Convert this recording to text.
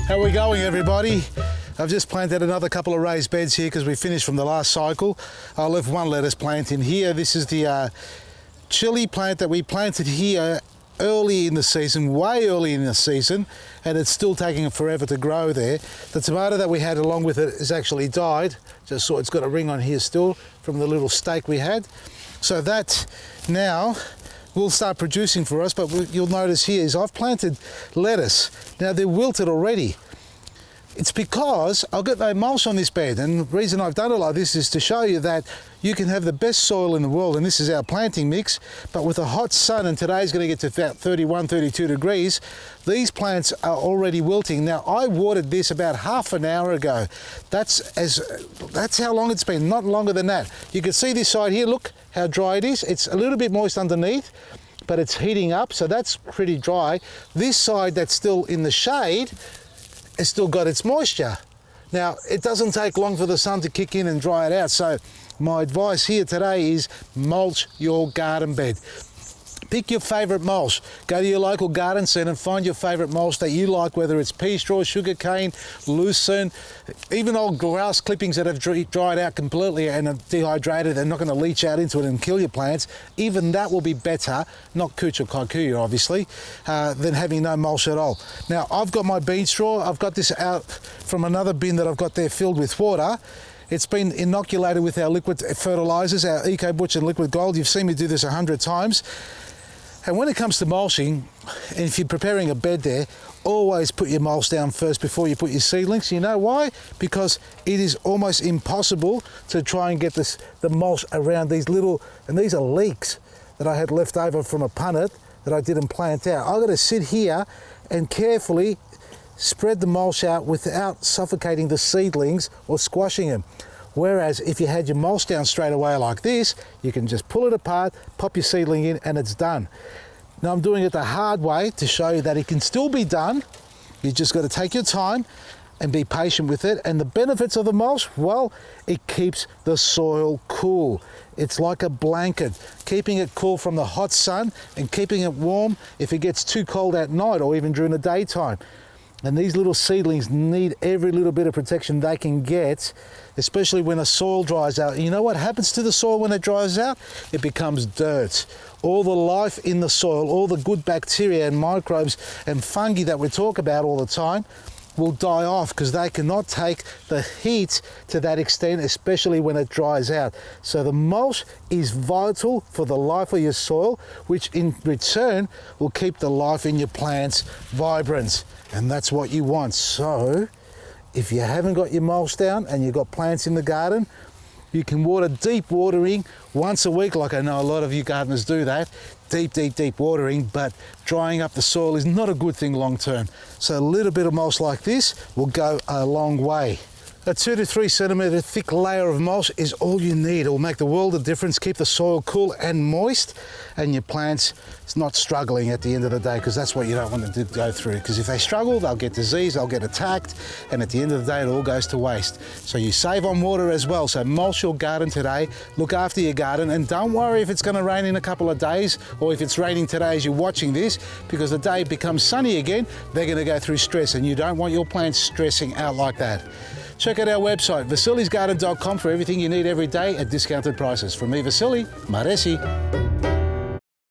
How are we going, everybody? I've just planted another couple of raised beds here because we finished from the last cycle. I left one lettuce plant in here. This is the chili plant that we planted here early in the season, way early in the season, and it's still taking forever to grow there. The tomato that we had along with it has actually died. Just saw it's got a ring on here still from the little stake we had. So that now will start producing for us, but you'll notice here is I've planted lettuce. Now they're wilted already. It's because I've got no mulch on this bed, and the reason I've done it like this is to show you that you can have the best soil in the world, and this is our planting mix, but with a hot sun, and today's going to get to about 31, 32 degrees, these plants are already wilting. Now I watered this about half an hour ago. That's how long it's been, not longer than that. You can see this side here, look how dry it is. It's a little bit moist underneath, but it's heating up, so that's pretty dry. This side that's still in the shade, it's still got its moisture. Now, it doesn't take long for the sun to kick in and dry it out, so my advice here today is mulch your garden bed. Pick your favourite mulch. Go to your local garden centre and find your favourite mulch that you like, whether it's pea straw, sugarcane, lucerne, even old grass clippings that have dried out completely and are dehydrated. They're not going to leach out into it and kill your plants. Even that will be better, not cooch or kikuyu obviously, than having no mulch at all. Now, I've got my bean straw. I've got this out from another bin that I've got there filled with water. It's been inoculated with our liquid fertilisers, our EcoButch and Liquid Gold. You've seen me do this 100 times. And when it comes to mulching, and if you're preparing a bed there, always put your mulch down first before you put your seedlings. You know why? Because it is almost impossible to try and get the mulch around these little, and these are leeks that I had left over from a punnet that I didn't plant out. I've got to sit here and carefully spread the mulch out without suffocating the seedlings or squashing them. Whereas if you had your mulch down straight away like this, you can just pull it apart, pop your seedling in, and it's done. Now I'm doing it the hard way to show you that it can still be done. You just got to take your time and be patient with it. And the benefits of the mulch, well, it keeps the soil cool. It's like a blanket, keeping it cool from the hot sun and keeping it warm if it gets too cold at night or even during the daytime. And these little seedlings need every little bit of protection they can get, especially when the soil dries out. And you know what happens to the soil when it dries out? It becomes dirt. All the life in the soil, all the good bacteria and microbes and fungi that we talk about all the time will die off because they cannot take the heat to that extent, especially when it dries out. So the mulch is vital for the life of your soil, which in return will keep the life in your plants vibrant. And that's what you want. So if you haven't got your mulch down and you've got plants in the garden, you can water deep watering once a week, like I know a lot of you gardeners do that, deep watering, but drying up the soil is not a good thing long term. So a little bit of mulch like this will go a long way. A 2 to 3 centimetre thick layer of mulch is all you need. It will make the world of difference, keep the soil cool and moist, and your plants is not struggling at the end of the day, because that's what you don't want them to go through. Because if they struggle, they'll get disease, they'll get attacked, and at the end of the day, it all goes to waste. So you save on water as well. So mulch your garden today, look after your garden, and don't worry if it's going to rain in a couple of days, or if it's raining today as you're watching this, because the day becomes sunny again, they're going to go through stress, and you don't want your plants stressing out like that. Check out our website, vasilisgarden.com, for everything you need every day at discounted prices. From me, Vasily, Maresi.